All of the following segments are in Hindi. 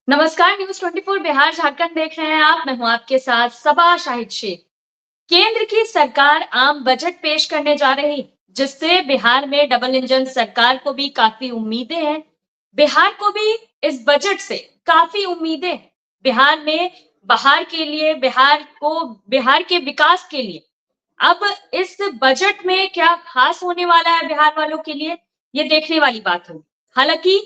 नमस्कार। न्यूज 24 बिहार झारखंड देख रहे हैं आप। मैं हूं आपके साथ सबा शाहिद शेख। केंद्र की सरकार आम बजट पेश करने जा रही, जिससे बिहार में डबल इंजन सरकार को भी काफी उम्मीदें हैं। बिहार को भी इस बजट से काफी उम्मीदें हैं। बिहार में बहार के लिए, बिहार के विकास के लिए अब इस बजट में क्या खास होने वाला है बिहार वालों के लिए, ये देखने वाली बात होगी। हालांकि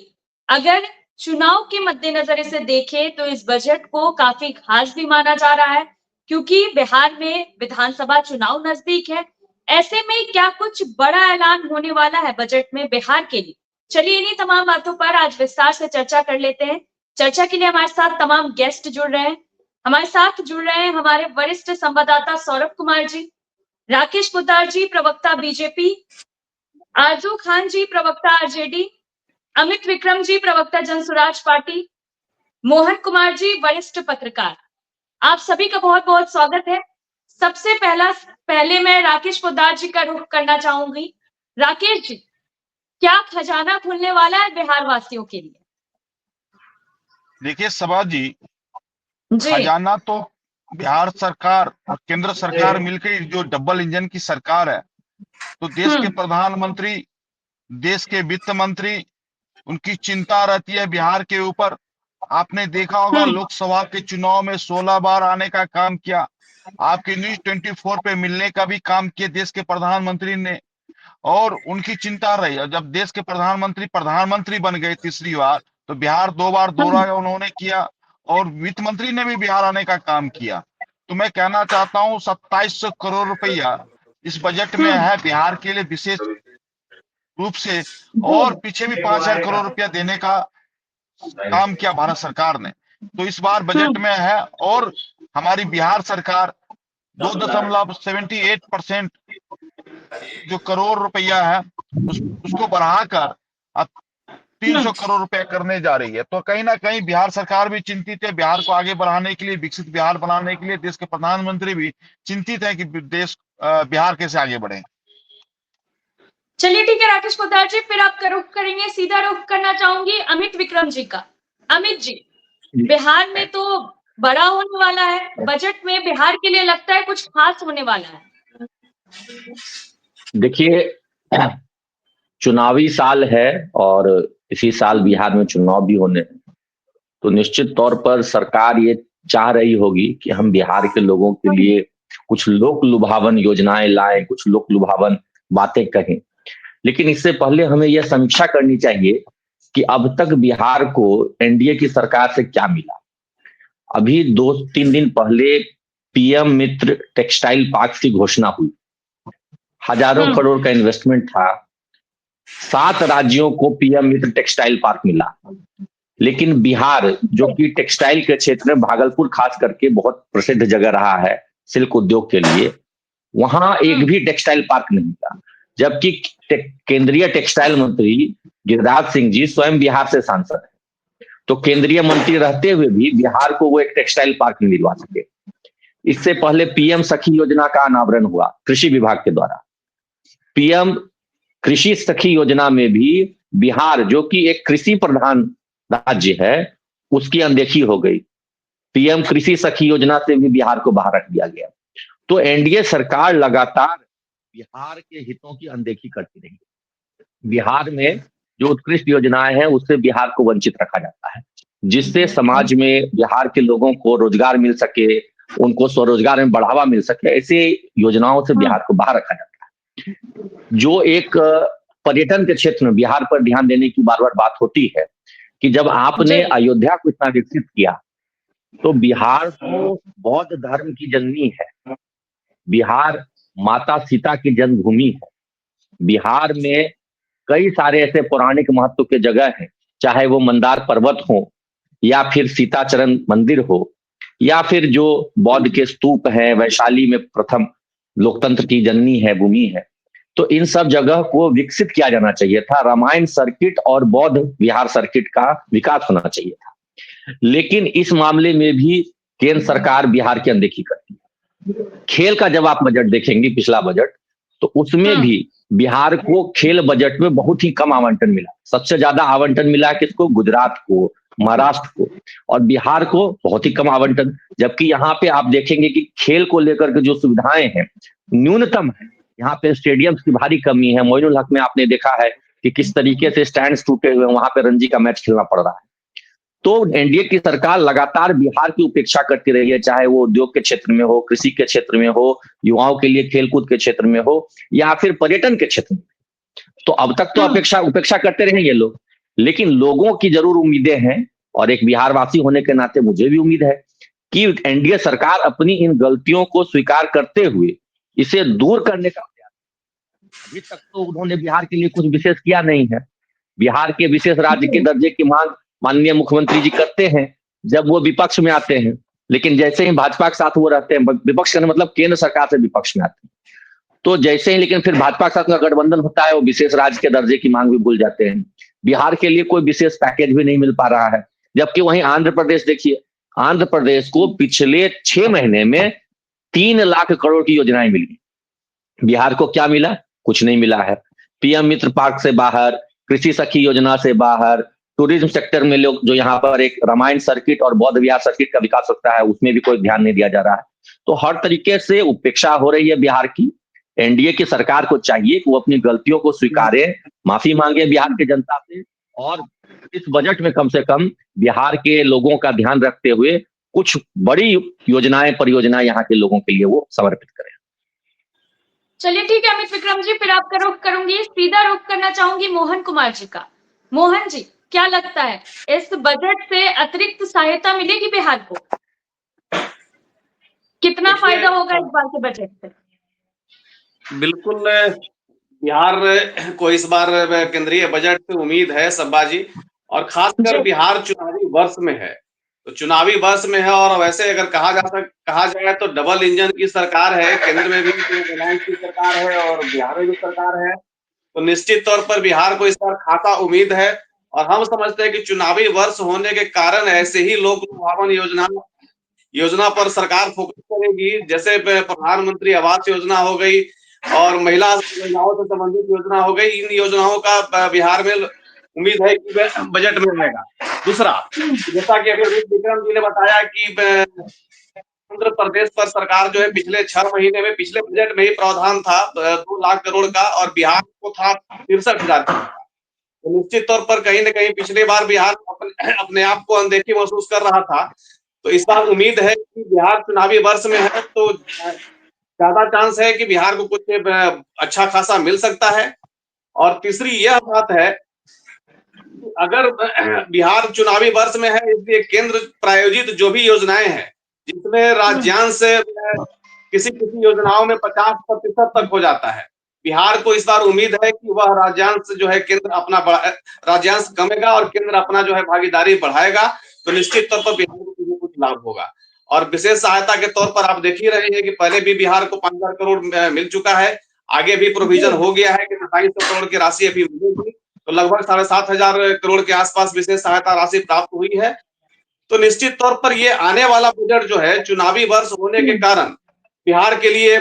अगर चुनाव के मद्देनजर इसे देखें तो इस बजट को काफी खास भी माना जा रहा है, क्योंकि बिहार में विधानसभा चुनाव नजदीक है। ऐसे में क्या कुछ बड़ा ऐलान होने वाला है बजट में बिहार के लिए? चलिए इन्हीं तमाम बातों पर आज विस्तार से चर्चा कर लेते हैं। चर्चा के लिए हमारे साथ तमाम गेस्ट जुड़ रहे हैं। हमारे साथ जुड़ रहे हैं हमारे वरिष्ठ संवाददाता सौरभ कुमार जी, राकेश पोद्दार जी प्रवक्ता बीजेपी, आरजू खान जी प्रवक्ता आरजेडी, अमित विक्रम जी प्रवक्ता जनसुराज पार्टी, मोहन कुमार जी वरिष्ठ पत्रकार। आप सभी का बहुत बहुत स्वागत है। सबसे पहले मैं राकेश पोद्दार जी का रुख करना चाहूंगी। राकेश जी, क्या खजाना खुलने वाला है बिहार वासियों के लिए? देखिए सबा जी, जी। खजाना तो बिहार सरकार और केंद्र सरकार मिलकर जो डबल इंजन की सरकार है, तो देश के प्रधानमंत्री, देश के वित्त मंत्री, उनकी चिंता रहती है बिहार के ऊपर। आपने देखा होगा लोकसभा के चुनाव में 16 बार आने का काम किया। आपके न्यूज 24 पे मिलने का भी काम किया देश के प्रधानमंत्री ने, और उनकी चिंता रही। और जब देश के प्रधानमंत्री बन गए तीसरी बार, तो बिहार 2 बार दौरा उन्होंने किया, और वित्त मंत्री ने भी बिहार आने का काम किया। तो मैं कहना चाहता हूँ 2700 करोड़ रुपया इस बजट में है बिहार के लिए विशेष रूप से, और पीछे भी 5000 करोड़ रुपया देने का काम किया भारत सरकार ने। तो इस बार बजट में है, और हमारी बिहार सरकार 2.78% जो करोड़ रुपया है उसको बढ़ाकर अब 300 करोड़ रुपया करने जा रही है। तो कहीं ना कहीं बिहार सरकार भी चिंतित है। बिहार को आगे बढ़ाने के लिए, विकसित बिहार बनाने के लिए देश के प्रधानमंत्री भी चिंतित है कि बिहार कैसे आगे बढ़े। चलिए ठीक है राकेश पोद्दार जी, फिर आपका रुख करेंगे। सीधा रुख करना चाहूंगी अमित विक्रम जी का। अमित जी, बिहार में तो बड़ा होने वाला है, बजट में बिहार के लिए लगता है कुछ खास होने वाला है। देखिए, चुनावी साल है और इसी साल बिहार में चुनाव भी होने हैं, तो निश्चित तौर पर सरकार ये चाह रही होगी कि हम बिहार के लोगों के लिए कुछ लोक लुभावन योजनाएं लाएं, कुछ लोक लुभावन बातें कहें। लेकिन इससे पहले हमें यह समीक्षा करनी चाहिए कि अब तक बिहार को एनडीए की सरकार से क्या मिला। अभी 2-3 दिन पहले पीएम मित्र टेक्सटाइल पार्क की घोषणा हुई, हजारों करोड़ का इन्वेस्टमेंट था। 7 राज्यों को पीएम मित्र टेक्सटाइल पार्क मिला, लेकिन बिहार जो कि टेक्सटाइल के क्षेत्र में भागलपुर खास करके बहुत प्रसिद्ध जगह रहा है सिल्क उद्योग के लिए, वहां एक भी टेक्सटाइल पार्क नहीं मिला। जबकि केंद्रीय टेक्सटाइल मंत्री गिरिराज सिंह जी स्वयं बिहार से सांसद है, तो केंद्रीय मंत्री रहते हुए भी बिहार को वो एक टेक्सटाइल पार्क नहीं दिलवा सके। इससे पहले पीएम सखी योजना का अनावरण हुआ कृषि विभाग के द्वारा। पीएम कृषि सखी योजना में भी बिहार जो कि एक कृषि प्रधान राज्य है, उसकी अनदेखी हो गई। पीएम कृषि सखी योजना से भी बिहार को बाहर रख दिया गया। तो एनडीए सरकार लगातार बिहार के हितों की अनदेखी करती रही। बिहार में जो उत्कृष्ट योजनाएं हैं उससे बिहार को वंचित रखा जाता है, जिससे समाज में बिहार के लोगों को रोजगार मिल सके, उनको स्वरोजगार में बढ़ावा मिल सके, ऐसे योजनाओं से बिहार को बाहर रखा जाता है। जो एक पर्यटन के क्षेत्र में बिहार पर ध्यान देने की बार बार बात होती है कि जब आपने अयोध्या को इतना विकसित किया, तो बिहार तो बौद्ध धर्म की जननी है, बिहार माता सीता की जन्मभूमि है। बिहार में कई सारे ऐसे पौराणिक महत्व के जगह हैं, चाहे वो मंदार पर्वत हो, या फिर सीताचरण मंदिर हो, या फिर जो बौद्ध के स्तूप है, वैशाली में प्रथम लोकतंत्र की जननी है, भूमि है। तो इन सब जगह को विकसित किया जाना चाहिए था। रामायण सर्किट और बौद्ध विहार सर्किट का विकास होना चाहिए था। लेकिन इस मामले में भी केंद्र सरकार बिहार की अनदेखी करती है। खेल का जब आप बजट देखेंगे, पिछला बजट, तो उसमें भी बिहार को खेल बजट में बहुत ही कम आवंटन मिला। सबसे ज्यादा आवंटन मिला किसको? गुजरात को, महाराष्ट्र को, और बिहार को बहुत ही कम आवंटन। जबकि यहाँ पे आप देखेंगे कि खेल को लेकर के जो सुविधाएं हैं न्यूनतम है। यहाँ पे स्टेडियम्स की भारी कमी है। मोइनुल हक में आपने देखा है कि किस तरीके से स्टैंड्स टूटे हुए हैं, वहां पे रणजी का मैच खेलना पड़ रहा है। तो एनडीए की सरकार लगातार बिहार की उपेक्षा करती रही है, चाहे वो उद्योग के क्षेत्र में हो, कृषि के क्षेत्र में हो, युवाओं के लिए खेलकूद के क्षेत्र में हो, या फिर पर्यटन के क्षेत्र में। तो अब तक तो उपेक्षा करते रहे ये लोग, लेकिन लोगों की जरूर उम्मीदें हैं, और एक बिहारवासी होने के नाते मुझे भी उम्मीद है कि एनडीए सरकार अपनी इन गलतियों को स्वीकार करते हुए इसे दूर करने का प्रयास। अभी तक तो उन्होंने बिहार के लिए कुछ विशेष किया नहीं है। बिहार के विशेष राज्य के दर्जे की मांग माननीय मुख्यमंत्री जी करते हैं जब वो विपक्ष में आते हैं, लेकिन जैसे ही भाजपा के साथ वो रहते हैं, विपक्ष का मतलब केंद्र सरकार से विपक्ष में आते हैं, तो जैसे ही लेकिन फिर भाजपा के साथ का गठबंधन होता है, वो विशेष राज्य के दर्जे की मांग भी भूल जाते हैं। बिहार के लिए कोई विशेष पैकेज भी नहीं मिल पा रहा है। जबकि वहीं आंध्र प्रदेश देखिए, आंध्र प्रदेश को पिछले 6 महीने में 3 लाख करोड़ की योजनाएं मिली। बिहार को क्या मिला? कुछ नहीं मिला है। पीएम मित्र पार्क से बाहर, कृषि सखी योजना से बाहर, टूरिज्म सेक्टर में लोग जो यहाँ पर एक रामायण सर्किट और बौद्ध विहार सर्किट का विकास होता है, उसमें भी कोई ध्यान नहीं दिया जा रहा है। तो हर तरीके से उपेक्षा हो रही है बिहार की। एनडीए की सरकार को चाहिए कि वो अपनी गलतियों को स्वीकारे, माफी मांगे बिहार की जनता से, और इस बजट में कम से कम बिहार के लोगों का ध्यान रखते हुए कुछ बड़ी योजनाएं, परियोजनाएं यहाँ के लोगों के लिए वो समर्पित करें। चलिए ठीक है अमित विक्रम जी, फिर आपका रुख करूंगी, सीधा रुख करना चाहूंगी मोहन कुमार जी का। मोहन जी, क्या लगता है इस बजट से अतिरिक्त सहायता मिलेगी बिहार को? कितना फायदा होगा इस बार के बजट से? बिल्कुल, बिहार को इस बार केंद्रीय बजट से उम्मीद है सब्बाजी, और खासकर बिहार चुनावी वर्ष में है। तो चुनावी वर्ष में है, और वैसे अगर कहा जाए तो डबल इंजन की सरकार है। केंद्र में भी अलायंस की सरकार है और बिहार में भी सरकार है। तो निश्चित तौर पर बिहार को इस बार खासा उम्मीद है, और हम समझते हैं कि चुनावी वर्ष होने के कारण ऐसे ही लोक लुभावन योजना पर सरकार फोकस करेगी। जैसे प्रधानमंत्री आवास योजना हो गई और महिलाओं से संबंधित योजना हो गई, इन योजनाओं का बिहार में उम्मीद है कि बजट में आएगा। दूसरा, जैसा कि अभी विक्रम जी ने बताया कि आंध्र प्रदेश पर सरकार जो है पिछले 6 महीने में, पिछले बजट में ही प्रावधान था 2 लाख करोड़ का, और बिहार को था 63,000 करोड़ का। तो निश्चित तौर पर कहीं न कहीं पिछली बार बिहार अपने आप को अनदेखी महसूस कर रहा था। तो इस बार उम्मीद है कि बिहार चुनावी वर्ष में है, तो ज्यादा चांस है कि बिहार को कुछ अच्छा खासा मिल सकता है। और तीसरी यह बात है, अगर बिहार चुनावी वर्ष में है, इसलिए केंद्र प्रायोजित जो भी योजनाएं हैं, जिसमें राज्यांश किसी योजनाओं में 50% तक हो जाता है, बिहार को इस बार उम्मीद है कि वह राज्यांश जो है केंद्र अपना राज्यांश कमेगा और केंद्र अपना जो है भागीदारी बढ़ाएगा। तो निश्चित तौर पर बिहार को कुछ लाभ होगा। और विशेष सहायता के तौर पर आप देख ही रहे हैं कि पहले भी बिहार को 5,000 करोड़ मिल चुका है। आगे भी प्रोविजन हो गया है कि 2700 करोड़ की राशि अभी मिलेगी। तो लगभग 7,500 करोड़ के आसपास विशेष सहायता राशि प्राप्त हुई है। तो निश्चित तौर पर ये आने वाला बजट जो है चुनावी वर्ष होने के कारण बिहार के लिए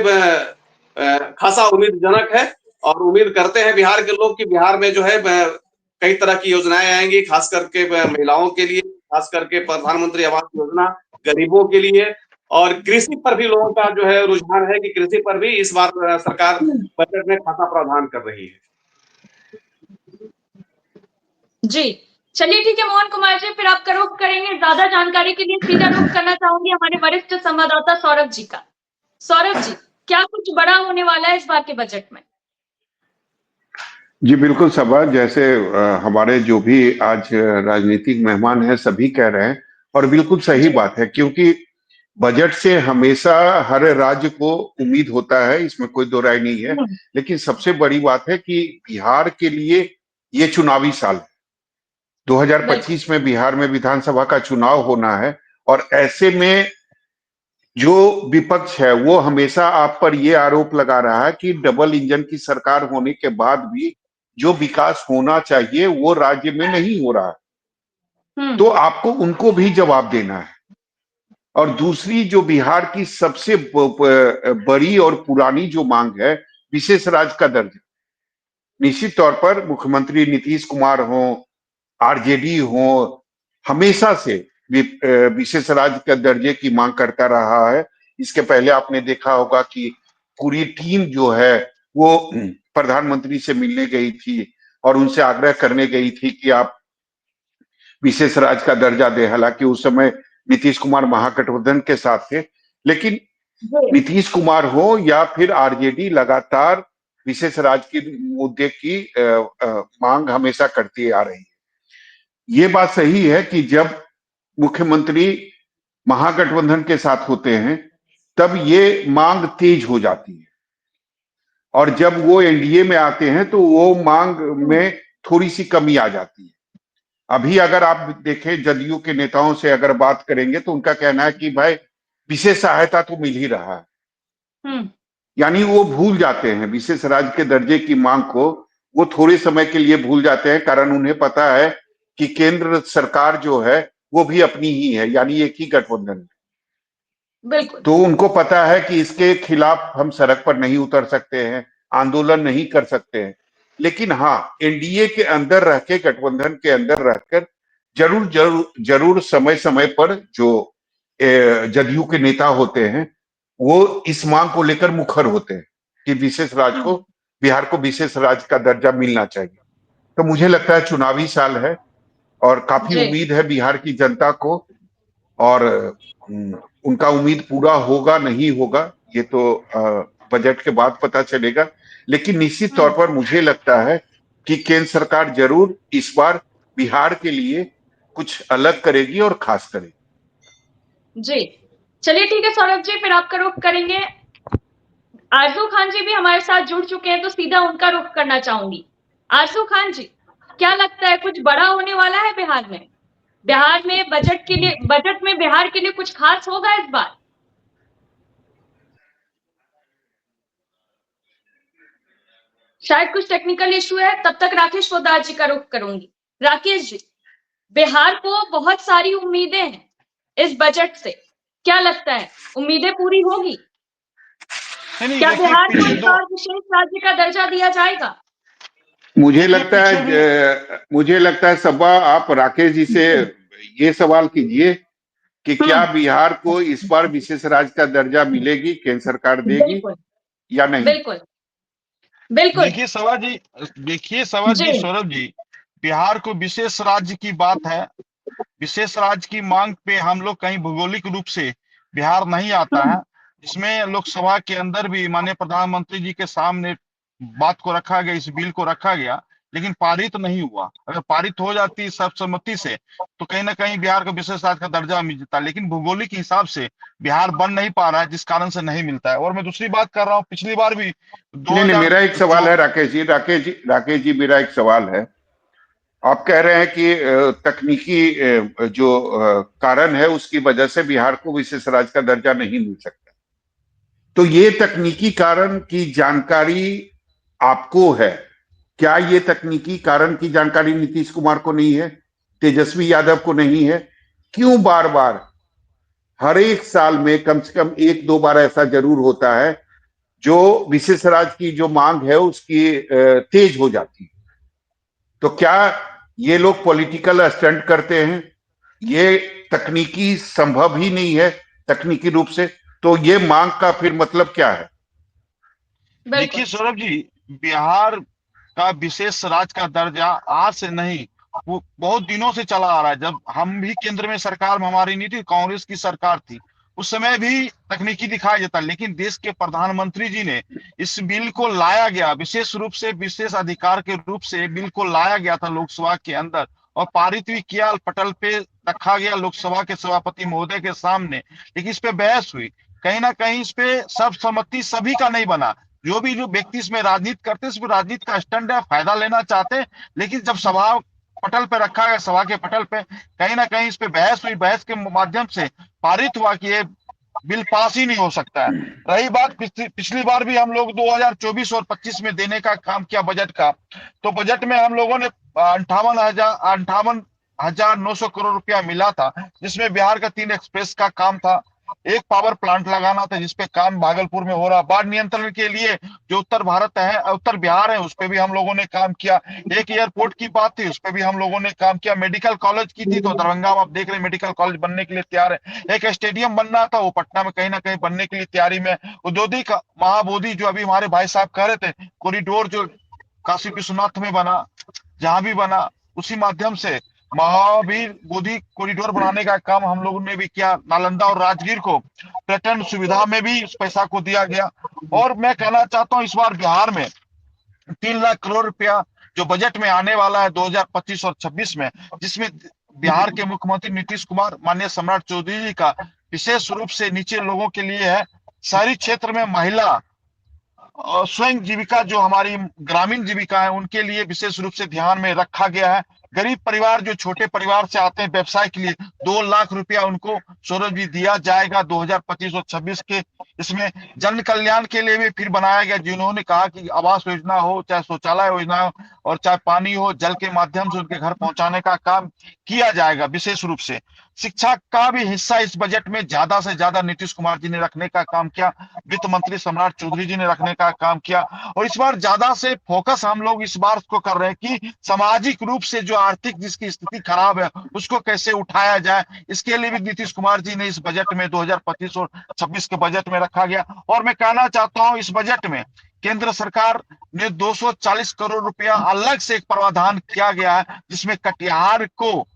खासा उम्मीदजनक है, और उम्मीद करते हैं बिहार के लोग कि बिहार में जो है कई तरह की योजनाएं आएंगी, खास करके महिलाओं के लिए, खास करके प्रधानमंत्री आवास योजना गरीबों के लिए, और कृषि पर भी लोगों का जो है रुझान है कि कृषि पर भी इस बार सरकार बजट में खासा प्रावधान कर रही है। जी चलिए ठीक है मोहन कुमार जी, फिर आपका रुख करेंगे। ज्यादा जानकारी के लिए सीधा रुख करना चाहूंगी हमारे वरिष्ठ संवाददाता सौरभ जी का। सौरभ जी, क्या कुछ बड़ा होने वाला है इस बार के बजट में? जी बिल्कुल सबा, जैसे हमारे जो भी आज राजनीतिक मेहमान हैं सभी कह रहे हैं, और बिल्कुल सही बात है, क्योंकि बजट से हमेशा हर राज्य को उम्मीद होता है, इसमें कोई दो राय नहीं है। लेकिन सबसे बड़ी बात है कि बिहार के लिए ये चुनावी साल है। 2025 में बिहार में विधानसभा का चुनाव होना है, और ऐसे में जो विपक्ष है वो हमेशा आप पर ये आरोप लगा रहा है कि डबल इंजन की सरकार होने के बाद भी जो विकास होना चाहिए वो राज्य में नहीं हो रहा। तो आपको उनको भी जवाब देना है। और दूसरी जो बिहार की सबसे बड़ी और पुरानी जो मांग है, विशेष राज्य का दर्जा, निश्चित तौर पर मुख्यमंत्री नीतीश कुमार हो, आरजेडी हो, हमेशा से विशेष राज्य का दर्जे की मांग करता रहा है। इसके पहले आपने देखा होगा कि पूरी टीम जो है वो प्रधानमंत्री से मिलने गई थी और उनसे आग्रह करने गई थी कि आप विशेष राज्य का दर्जा दे। हालांकि उस समय नीतीश कुमार महागठबंधन के साथ थे, लेकिन जी नीतीश कुमार हो या फिर आरजेडी लगातार विशेष राज्य के मुद्दे की मांग हमेशा करती आ रही है। ये बात सही है कि जब मुख्यमंत्री महागठबंधन के साथ होते हैं तब ये मांग तेज हो जाती है, और जब वो एनडीए में आते हैं तो वो मांग में थोड़ी सी कमी आ जाती है। अभी अगर आप देखें जदयू के नेताओं से अगर बात करेंगे तो उनका कहना है कि भाई विशेष सहायता तो मिल ही रहा है, हम्म यानी वो भूल जाते हैं विशेष राज्य के दर्जे की मांग को। वो थोड़े समय के लिए भूल जाते हैं, कारण उन्हें पता है कि केंद्र सरकार जो है वो भी अपनी ही है, यानी एक ही गठबंधन है। बिल्कुल तो उनको पता है कि इसके खिलाफ हम सड़क पर नहीं उतर सकते हैं, आंदोलन नहीं कर सकते हैं। लेकिन हाँ, एनडीए के अंदर रह के, गठबंधन के अंदर रहकर जरूर जरूर जरूर समय समय पर जो जदयू के नेता होते हैं वो इस मांग को लेकर मुखर होते हैं कि विशेष राज्य को, बिहार को विशेष राज्य का दर्जा मिलना चाहिए। तो मुझे लगता है चुनावी साल है और काफी जी उम्मीद है बिहार की जनता को, और उनका उम्मीद पूरा होगा नहीं होगा ये तो बजट के बाद पता चलेगा। लेकिन निश्चित तौर पर मुझे लगता है कि केंद्र सरकार जरूर इस बार बिहार के लिए कुछ अलग करेगी और खास करेगी। जी चलिए ठीक है सौरभ जी, फिर आपका रुख करेंगे। आरजू खान जी भी हमारे साथ जुड़ चुके हैं, तो सीधा उनका रुख करना चाहूंगी। आरजू खान जी, क्या लगता है कुछ बड़ा होने वाला है बिहार में? बिहार में बजट में बिहार के लिए कुछ खास होगा इस बार? शायद कुछ टेक्निकल इश्यू है, तब तक राकेश पोद्दार जी का रुख करूंगी। राकेश जी, बिहार को बहुत सारी उम्मीदें हैं इस बजट से, क्या लगता है उम्मीदें पूरी होगी? नहीं क्या देखिए बिहार को पिछले इस दो बार विशेष राज्य का दर्जा दिया जाएगा? देखिए मुझे लगता है सभा आप राकेश जी से ये सवाल कीजिए कि क्या बिहार को इस बार विशेष राज्य का दर्जा मिलेगी, केंद्र सरकार देगी बिल्कुल या नहीं। बिल्कुल बिल्कुल। देखिए सवाल जी जी सौरभ जी, बिहार को विशेष राज्य की बात है। विशेष राज्य की मांग पे हम लोग कहीं भौगोलिक रूप से बिहार नहीं आता है। इसमें लोकसभा के अंदर भी माननीय प्रधानमंत्री जी के सामने बात को रखा गया, इस बिल को रखा गया, लेकिन पारित नहीं हुआ। अगर पारित हो जाती सर्वसम्मति से तो कहीं ना कहीं बिहार को विशेष राज्य का दर्जा मिलता, लेकिन भौगोलिक हिसाब से बिहार बन नहीं पा रहा है, जिस कारण से नहीं मिलता है। और मैं दूसरी बात कर रहा हूँ, पिछली बार भी नहीं, मेरा एक सवाल 2004 है राकेश जी मेरा एक सवाल है। आप कह रहे हैं कि तकनीकी जो कारण है उसकी वजह से बिहार को विशेष राज्य का दर्जा नहीं मिल सकता, तो ये तकनीकी कारण की जानकारी आपको है? क्या ये तकनीकी कारण की जानकारी नीतीश कुमार को नहीं है, तेजस्वी यादव को नहीं है? क्यों बार बार हर एक साल में कम से कम एक दो बार ऐसा जरूर होता है जो विशेष राज्य की जो मांग है उसकी तेज हो जाती है? तो क्या ये लोग पॉलिटिकल स्टंट करते हैं? ये तकनीकी संभव ही नहीं है तकनीकी रूप से, तो ये मांग का फिर मतलब क्या है? देखिए सौरभ जी, बिहार का विशेष राज्य का दर्जा आज से नहीं, वो बहुत दिनों से चला आ रहा है। जब हम भी केंद्र में सरकार में हमारी नहीं थी, कांग्रेस की सरकार थी, उस समय भी तकनीकी दिखाया जाता, लेकिन देश के प्रधानमंत्री जी ने इस बिल को लाया गया, विशेष रूप से विशेष अधिकार के रूप से बिल को लाया गया था लोकसभा के अंदर और पारित भी किया, पटल पे रखा गया लोकसभा के सभापति महोदय के सामने। लेकिन इस पे बहस हुई, कहीं ना कहीं इस पे सर्वसम्मति सभी का नहीं बना। जो व्यक्ति इसमें राजनीति करते हैं, इसमें राजनीति का स्टंट है, फायदा लेना चाहते हैं। लेकिन जब सभा पटल पे रखा गया, सभा के पटल पे कहीं ना कहीं इस पे बहस हुई, बहस के माध्यम से पारित हुआ कि ये बिल पास ही नहीं हो सकता है। रही बात पिछली बार भी हम लोग 2024 और 25 में देने का काम किया बजट का, तो बजट में हम लोगों ने 58,900 करोड़ रुपया मिला था, जिसमें बिहार का 3 एक्सप्रेस का काम था, एक पावर प्लांट लगाना था जिसपे काम भागलपुर में हो रहा। बाढ़ नियंत्रण के लिए जो उत्तर भारत है, उत्तर बिहार है, उस पे भी हम लोगों ने काम किया। एक एयरपोर्ट की बात थी, उस पे भी हम लोगों ने काम किया। मेडिकल कॉलेज की थी तो दरभंगा में आप देख रहे हैं मेडिकल कॉलेज बनने के लिए तैयार है। एक स्टेडियम बनना था, वो पटना में कहीं ना कहीं बनने के लिए तैयारी में। औद्योगिक महाबोधि जो अभी हमारे भाई साहब कह रहे थे, कॉरिडोर जो काशी विश्वनाथ में बना, जहां भी बना, उसी माध्यम से महावीर बोधि कॉरिडोर बनाने का काम हम लोगों ने भी किया। नालंदा और राजगीर को पर्यटन सुविधा में भी इस पैसा को दिया गया। और मैं कहना चाहता हूं इस बार बिहार में 3 लाख करोड़ रुपया जो बजट में आने वाला है 2025 और 26 में, जिसमें बिहार के मुख्यमंत्री नीतीश कुमार, माननीय सम्राट चौधरी जी का विशेष रूप से नीचे लोगों के लिए है। शहरी क्षेत्र में महिला और स्वयं जीविका जो हमारी ग्रामीण जीविका है उनके लिए विशेष रूप से ध्यान में रखा गया है। गरीब परिवार जो छोटे परिवार से आते हैं व्यवसाय के लिए 2 लाख रुपया उनको स्वरोजगार भी दिया जाएगा 2025 और 26 के। इसमें जन कल्याण के लिए भी फिर बनाया गया, जिन्होंने कहा कि आवास योजना हो, चाहे शौचालय योजना हो, और चाहे पानी हो, जल के माध्यम से उनके घर पहुंचाने का काम किया जाएगा विशेष रूप से। शिक्षा का भी हिस्सा इस बजट में ज्यादा से ज्यादा नीतीश कुमार जी ने रखने का काम किया, वित्त मंत्री सम्राट चौधरी जी ने रखने का काम किया। और इस बार ज्यादा से फोकस हम लोग इस बार को कर रहे हैं कि सामाजिक रूप से जो आर्थिक जिसकी स्थिति खराब है उसको कैसे उठाया जाए, इसके लिए भी नीतीश कुमार जी ने इस बजट में 2025 और 26 के बजट में रखा गया। और मैं कहना चाहता हूं इस बजट में केंद्र सरकार ने 240 करोड़ रुपया अलग से एक प्रावधान किया गया है, जिसमें कटिहार को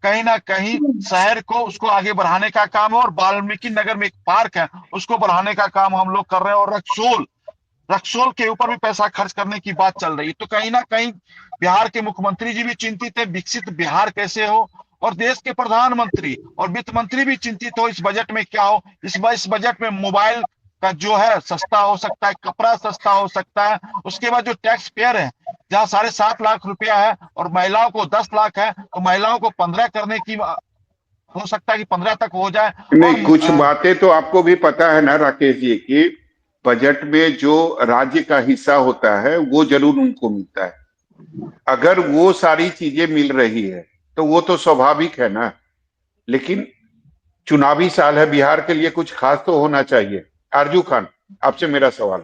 कहीं ना कहीं शहर को उसको आगे बढ़ाने का काम है। और वाल्मीकि नगर में एक पार्क है उसको बढ़ाने का काम हम लोग कर रहे हैं। और रक्सौल के ऊपर भी पैसा खर्च करने की बात चल रही है। तो कहीं ना कहीं बिहार के मुख्यमंत्री जी भी चिंतित है विकसित बिहार कैसे हो, और देश के प्रधानमंत्री और वित्त मंत्री भी चिंतित हो इस बजट में क्या हो। इस बजट में मोबाइल का जो है सस्ता हो सकता है, कपड़ा सस्ता हो सकता है। उसके बाद जो टैक्स पेयर है जहां 7.5 लाख रुपया है और महिलाओं को 10 लाख है, तो महिलाओं को 15 करने की हो सकता है कि 15 तक हो जाए। नहीं, कुछ बातें तो आपको भी पता है ना राकेश जी की बजट में जो राज्य का हिस्सा होता है वो जरूर उनको मिलता है। अगर वो सारी चीजें मिल रही है तो वो तो स्वाभाविक है ना। लेकिन चुनावी साल है, बिहार के लिए कुछ खास तो होना चाहिए। आरजू खान, आपसे मेरा सवाल।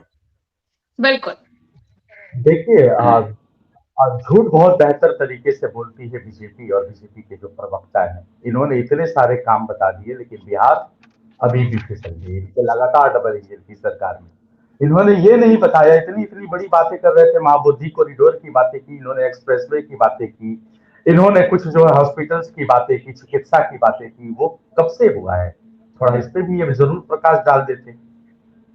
बिल्कुल। देखिए, झूठ बहुत बेहतर तरीके से बोलती है बीजेपी और बीजेपी के जो प्रवक्ता हैं। इन्होंने इतने सारे काम बता दिए लेकिन बिहार अभी भी फिसल गई। इनके लगातार डबल इंजन की सरकार में इन्होंने ये नहीं बताया, इतनी बड़ी बातें कर रहे थे, महाबोधि कॉरिडोर की बातें की, इन्होंने एक्सप्रेसवे की बातें की, इन्होंने कुछ जो है हॉस्पिटल्स की बातें की, चिकित्सा की बातें की। वो कब से हुआ है, थोड़ा इस पे भी ये जरूर प्रकाश डाल देते।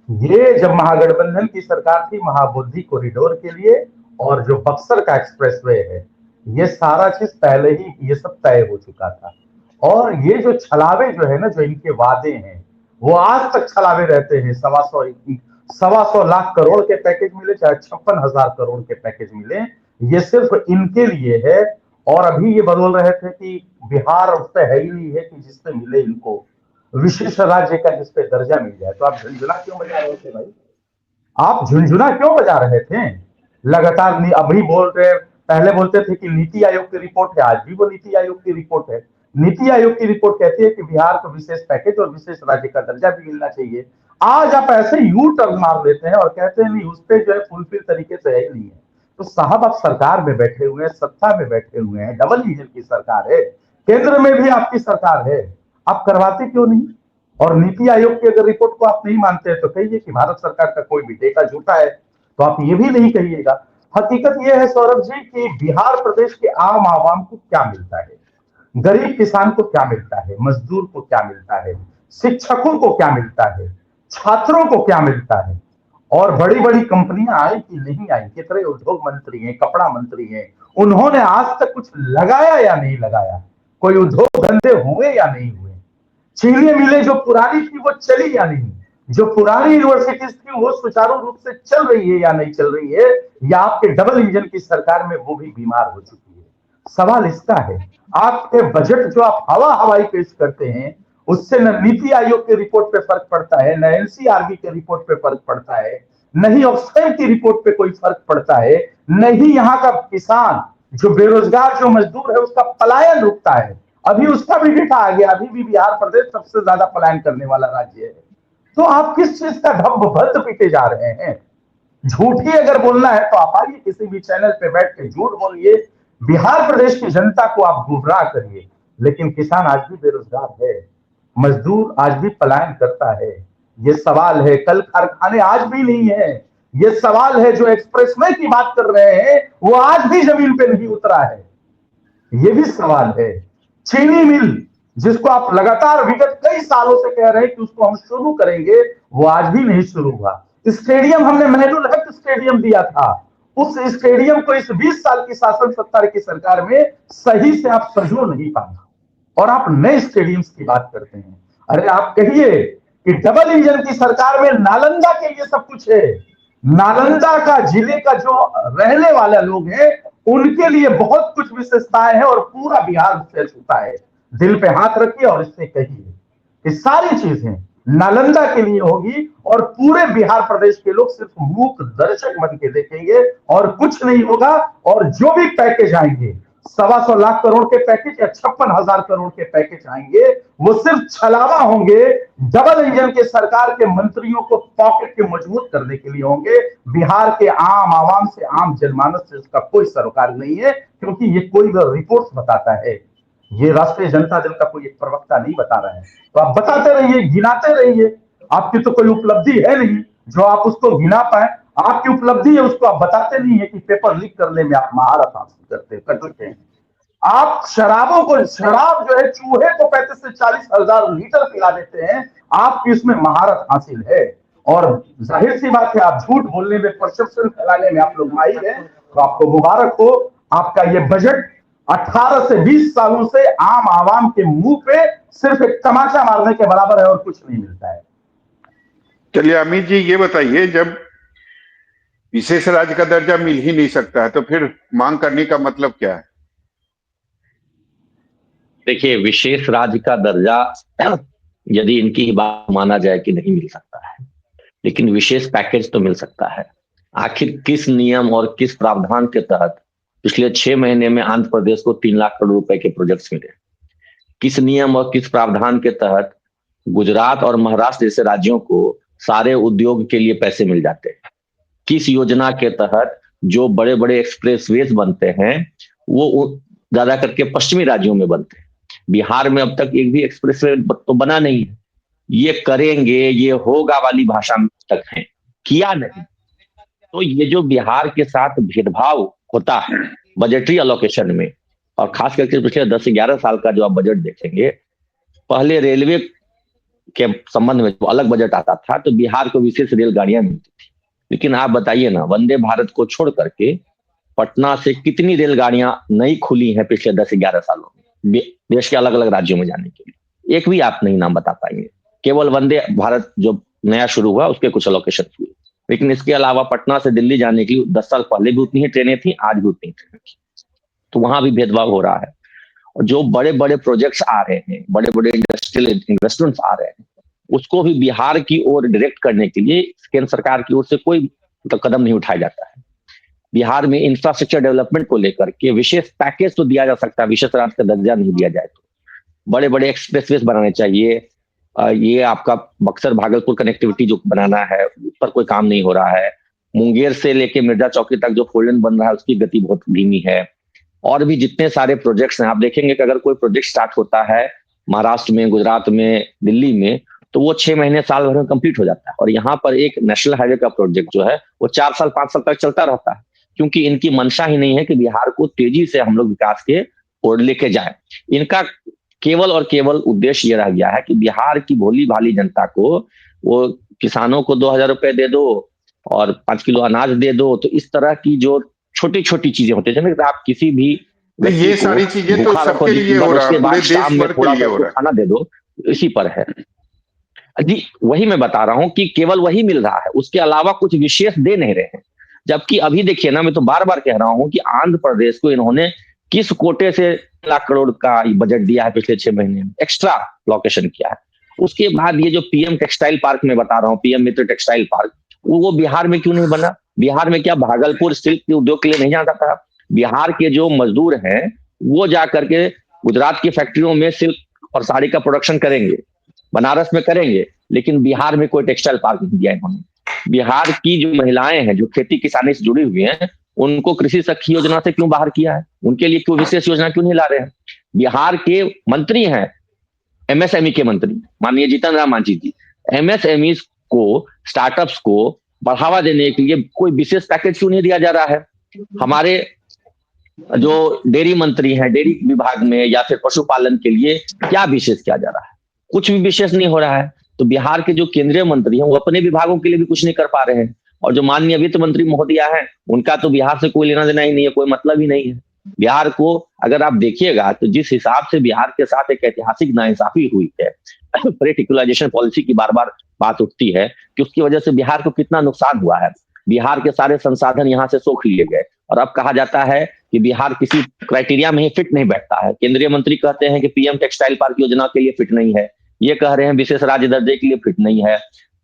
ये जब महागठबंधन की सरकार थी, महाबोधि कॉरिडोर के लिए और जो बक्सर का एक्सप्रेसवे है, ये सारा चीज पहले ही ये सब तय हो चुका था। और ये जो छलावे जो है ना, जो इनके वादे हैं, वो आज तक छलावे रहते हैं। 125 लाख करोड़ के पैकेज मिले, चाहे 56,000 करोड़ के पैकेज मिले, ये सिर्फ इनके लिए है। और अभी ये बदल रहे थे कि बिहार उस पर है ही नहीं है कि जिससे मिले इनको विशिष्ट राज्य का जिसपे दर्जा मिल जाए। तो आप झुंझुना क्यों बजा रहे थे भाई? आप झुंझुना क्यों बजा रहे थे? लगातार अभी बोल रहे, पहले बोलते थे कि नीति आयोग की रिपोर्ट है, आज भी वो नीति आयोग की रिपोर्ट है। नीति आयोग की रिपोर्ट कहती है कि बिहार को विशेष पैकेज और विशेष राज्य का दर्जा भी मिलना चाहिए। आज आप ऐसे यू टर्न मार लेते हैं और कहते हैं नहीं, उस पर जो है फुलफिल तरीके से है ही नहीं है। तो साहब, आप सरकार में बैठे हुए हैं, सत्ता में बैठे हुए हैं, डबल इंजन की सरकार है, केंद्र में भी आपकी सरकार है, आप करवाते क्यों नहीं? और नीति आयोग की अगर रिपोर्ट को आप नहीं मानते हैं तो कहिए कि भारत सरकार का कोई भी डेटा झूठा है, तो आप ये भी नहीं कहिएगा। हकीकत यह है सौरभ जी कि बिहार प्रदेश के आम आवाम को क्या मिलता है, गरीब किसान को क्या मिलता है, मजदूर को क्या मिलता है, शिक्षकों को क्या मिलता है, छात्रों को क्या मिलता है। और बड़ी बड़ी कंपनियां आई कि नहीं आई, कितने उद्योग मंत्री हैं, कपड़ा मंत्री हैं, उन्होंने आज तक कुछ लगाया या नहीं लगाया? कोई उद्योग धंधे हुए या नहीं हुए? चीनी मिलें जो पुरानी थी वो चली या नहीं? जो पुरानी यूनिवर्सिटीज थी वो सुचारू रूप से चल रही है या नहीं चल रही है? या आपके डबल इंजन की सरकार में वो भी बीमार हो चुकी है? सवाल इसका है। आपके बजट जो आप हवाई पेश करते हैं, उससे न नीति आयोग की रिपोर्ट पे फर्क पड़ता है, न एनसीआरबी के रिपोर्ट पे फर्क पड़ता है, न ही ऑक्सफैम की रिपोर्ट पे कोई फर्क पड़ता है, न ही यहाँ का किसान जो बेरोजगार जो मजदूर है उसका पलायन रुकता है। अभी उसका भी डेटा आ गया, अभी भी बिहार प्रदेश सबसे ज्यादा पलायन करने वाला राज्य है। तो आप किस चीज का ढब्ब पीटे जा रहे हैं? झूठ ही अगर बोलना है तो आप आइए किसी भी चैनल पे बैठ के झूठ बोलिए, बिहार प्रदेश की जनता को आप गुमराह करिए, लेकिन किसान आज भी बेरोजगार है, मजदूर आज भी पलायन करता है। ये सवाल है, कल कारखाने आज भी नहीं है। ये सवाल है, जो एक्सप्रेसवे की बात कर रहे हैं वो आज भी जमीन पे नहीं उतरा है। ये भी सवाल है। चीनी मिल, जिसको आप लगातार विगत कई सालों से कह रहे हैं कि उसको हम शुरू करेंगे, वो आज भी नहीं शुरू हुआ। स्टेडियम हमने महलुल हक स्टेडियम दिया था, उस स्टेडियम को इस 20 साल की शासन सत्ता की सरकार में सही से आप सजो नहीं पाना, और आप नए स्टेडियम्स की बात करते हैं। अरे आप कहिए कि डबल इंजन की सरकार में नालंदा के लिए सब कुछ है, नालंदा का जिले का जो रहने वाले लोग हैं उनके लिए बहुत कुछ विशेषताएं हैं, और पूरा बिहार उससे छूता है। दिल पे हाथ रखिए और इससे कहिए कि सारी चीजें नालंदा के लिए होगी, और पूरे बिहार प्रदेश के लोग सिर्फ मूक दर्शक बन के देखेंगे और कुछ नहीं होगा। और जो भी पैकेज आएंगे, 125 लाख करोड़ के पैकेज या 56,000 करोड़ के पैकेज आएंगे, वो सिर्फ छलावा होंगे, डबल इंजन के सरकार के मंत्रियों को पॉकेट के मजबूत करने के लिए होंगे। बिहार के आम आवाम से, आम जनमानस से इसका कोई सरोकार नहीं है, क्योंकि ये कोई रिपोर्ट बताता है, ये राष्ट्रीय जनता दल का कोई एक प्रवक्ता नहीं बता रहा है। तो आप बताते रहिए, गिनाते रहिए, आपकी तो कोई उपलब्धि है नहीं जो आप उसको गिना पाए। आपकी उपलब्धि है, उसको आप बताते नहीं है कि पेपर लीक करने में आप महारत हासिल कर चुके हैं। आप शराब जो है चूहे को 35 से 40 हजार लीटर पिला देते हैं, आपकी इसमें महारत हासिल है। और जाहिर सी बात है, आप झूठ बोलने में, परसेप्शन फैलाने में आप लोग माहिर हैं, तो आपको मुबारक हो। आपका ये बजट 18 से 20 सालों से आम आवाम के मुंह पे सिर्फ एक तमाचा मारने के बराबर है और कुछ नहीं मिलता है। चलिए अमित जी, ये बताइए, जब विशेष राज्य का दर्जा मिल ही नहीं सकता है तो फिर मांग करने का मतलब क्या है? देखिए, विशेष राज्य का दर्जा यदि इनकी ही बात माना जाए कि नहीं मिल सकता है, लेकिन विशेष पैकेज तो मिल सकता है। आखिर किस नियम और किस प्रावधान के तहत पिछले 6 महीने में आंध्र प्रदेश को 3 लाख करोड़ रुपए के प्रोजेक्ट्स मिले? किस नियम और किस प्रावधान के तहत गुजरात और महाराष्ट्र जैसे राज्यों को सारे उद्योग के लिए पैसे मिल जाते हैं? किस योजना के तहत जो बड़े बड़े एक्सप्रेसवेज बनते हैं वो ज्यादा करके पश्चिमी राज्यों में बनते हैं? बिहार में अब तक एक भी एक्सप्रेसवे तो बना नहीं है। ये करेंगे, ये होगा वाली भाषा में तक है, किया नहीं। तो ये जो बिहार के साथ भेदभाव होता है बजटरी अलोकेशन में, और खास करके पिछले 10 से 11 साल का जो आप बजट देखेंगे, पहले रेलवे के संबंध में जो अलग बजट आता था तो बिहार को विशेष रेलगाड़ियां मिलती थी, लेकिन आप बताइए ना, वंदे भारत को छोड़ करके पटना से कितनी रेलगाड़ियां नई खुली हैं पिछले 10 से 11 सालों में देश के अलग अलग राज्यों में जाने के लिए? एक भी आप नहीं नाम बता पाएंगे। केवल वंदे भारत जो नया शुरू हुआ उसके कुछ अलोकेशन हुए, लेकिन इसके अलावा पटना से दिल्ली जाने के लिए 10 साल पहले भी उतनी ही ट्रेनें थी, आज भी उतनी ट्रेनें थी। तो वहां भी भेदभाव हो रहा है। और जो बड़े बड़े प्रोजेक्ट्स आ रहे हैं, बड़े बड़े इंडस्ट्रियल इन्वेस्टमेंट्स आ रहे हैं, उसको भी बिहार की ओर डायरेक्ट करने के लिए केंद्र सरकार की ओर से कोई कदम नहीं उठाया जाता है। बिहार में इंफ्रास्ट्रक्चर डेवलपमेंट को लेकर के विशेष पैकेज तो दिया जा सकता है, विशेष राज्य का दर्जा नहीं दिया जाए तो। बड़े बड़े एक्सप्रेसवेज बनाने चाहिए। ये आपका बक्सर भागलपुर कनेक्टिविटी जो बनाना है उस पर कोई काम नहीं हो रहा है। मुंगेर से लेके मिर्जा चौकी तक जो 4 लेन बन रहा है उसकी गति बहुत धीमी है। और भी जितने सारे प्रोजेक्ट्स हैं, आप देखेंगे कि अगर कोई प्रोजेक्ट स्टार्ट होता है महाराष्ट्र में, गुजरात में, दिल्ली में, तो वो 6 महीने साल भर में कंप्लीट हो जाता है। और यहाँ पर एक नेशनल हाईवे का प्रोजेक्ट जो है वो 4 साल 5 साल तक चलता रहता है, क्योंकि इनकी मंशा ही नहीं है कि बिहार को तेजी से हम लोग विकास के ओर लेके जाए। इनका केवल और केवल उद्देश्य ये रह गया है कि बिहार की भोली भाली जनता को, वो किसानों को 2,000 रुपए दे दो और 5 किलो अनाज दे दो। तो इस तरह की जो छोटी छोटी चीजें होती है, आप किसी भी ये सारी चीजें तो सबके लिए हो रहा है, पूरे देश भर के लिए हो रहा है। खाना दे दो, इसी पर है जी। वही मैं बता रहा हूँ कि केवल वही मिल रहा है, उसके अलावा कुछ विशेष दे नहीं रहे हैं। जबकि अभी देखिए ना, मैं तो बार बार कह रहा हूं कि आंध्र प्रदेश को इन्होंने किस कोटे से 1 लाख करोड़ का बजट दिया है पिछले 6 महीने में, एक्स्ट्रा लोकेशन किया है। उसके बाद ये जो पीएम टेक्सटाइल पार्क में बता रहा हूँ, पीएम मित्र टेक्सटाइल पार्क, वो बिहार में क्यों नहीं बना? बिहार में क्या भागलपुर सिल्क के उद्योग के लिए नहीं जाता था? बिहार के जो मजदूर हैं वो जा करके गुजरात की फैक्ट्रियों में सिल्क और साड़ी का प्रोडक्शन करेंगे, बनारस में करेंगे, लेकिन बिहार में कोई टेक्सटाइल पार्क नहीं दिया इन्होंने। बिहार की जो महिलाएं हैं जो खेती किसानी से जुड़ी हुई हैं, उनको कृषि सखी योजना से क्यों बाहर किया है? उनके लिए क्यों विशेष योजना क्यों नहीं ला रहे हैं? बिहार के मंत्री हैं एमएसएमई के मंत्री माननीय जीतन राम मांझी जी, एमएसएमई को, स्टार्टअप्स को बढ़ावा देने के लिए कोई विशेष पैकेज क्यों नहीं दिया जा रहा है? हमारे जो डेयरी मंत्री हैं, डेयरी विभाग में या फिर पशुपालन के लिए क्या विशेष किया जा रहा है? कुछ भी विशेष नहीं हो रहा है। तो बिहार के जो केंद्रीय मंत्री हैं वो अपने विभागों के लिए भी कुछ नहीं कर पा रहे हैं, और जो माननीय वित्त मंत्री महोदया है उनका तो बिहार से कोई लेना देना ही नहीं है, कोई मतलब ही नहीं है। बिहार को अगर आप देखिएगा तो जिस हिसाब से बिहार के साथ एक ऐतिहासिक नाइंसाफी हुई है, फ्रेट इक्वलाइजेशन पॉलिसी की बार बार बात उठती है कि उसकी वजह से बिहार को कितना नुकसान हुआ है। बिहार के सारे संसाधन यहाँ से सोख लिए गए, और अब कहा जाता है कि बिहार किसी क्राइटेरिया में ही फिट नहीं बैठता है। केंद्रीय मंत्री कहते हैं कि पीएम टेक्सटाइल पार्क योजना के लिए फिट नहीं है, ये कह रहे हैं विशेष राज्य दर्जे के लिए फिट नहीं है।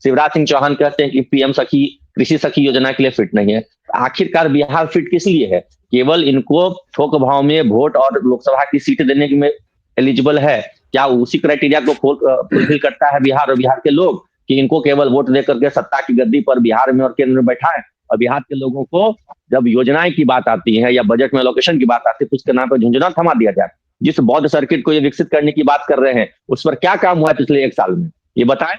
शिवराज सिंह चौहान कहते हैं कि पीएम सखी, कृषि सखी योजना के लिए फिट नहीं है। आखिरकार बिहार फिट किस लिए है? केवल इनको थोक भाव में वोट और लोकसभा की सीट देने में एलिजिबल है क्या? उसी क्राइटेरिया को फुलफिल करता है बिहार और बिहार के लोग कि इनको केवल वोट दे करके सत्ता की गद्दी पर बिहार में और केंद्र में बैठाएं, और बिहार के लोगों को जब योजनाएं की बात आती है या बजट में एलोकेशन की बात आती है तो उसके नाम पर झुंझुना थमा दिया जाए। जिस बौद्ध सर्किट को ये विकसित करने की बात कर रहे हैं उस पर क्या काम हुआ है पिछले 1 साल में? ये बताएं।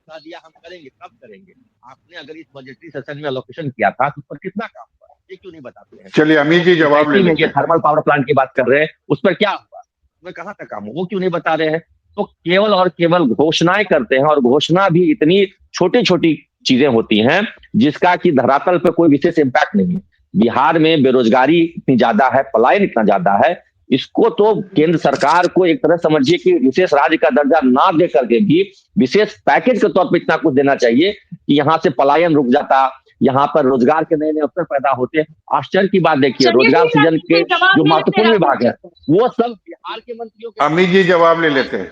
दिया हम करेंगे, कब करेंगे? आपने अगर इस बजटरी सेशन में एलोकेशन किया था तो उस पर कितना काम हुआ, ये क्यों नहीं बताते हैं? चलिए अमित जी जवाब ले लेंगे। थर्मल पावर प्लांट की बात कर रहे हैं, उस पर क्या हुआ, उसमें कहाँ तक काम हुआ, वो क्यों नहीं बता रहे हैं? तो केवल और केवल घोषणाएं करते हैं, और घोषणा भी इतनी छोटी छोटी चीजें होती हैं जिसका कि धरातल पर कोई विशेष इम्पैक्ट नहीं है। बिहार में बेरोजगारी इतनी ज्यादा है, पलायन इतना ज्यादा है, इसको तो केंद्र सरकार को एक तरह समझिए कि विशेष राज्य का दर्जा ना दे करके भी विशेष पैकेज के तौर पर इतना कुछ देना चाहिए कि यहाँ से पलायन रुक जाता, यहाँ पर रोजगार के नए नए अवसर पैदा होते। आश्चर्य की बात देखिए, रोजगार सृजन के जो महत्वपूर्ण विभाग है वो सब बिहार के मंत्रियों के। अमित जी जवाब ले लेते हैं।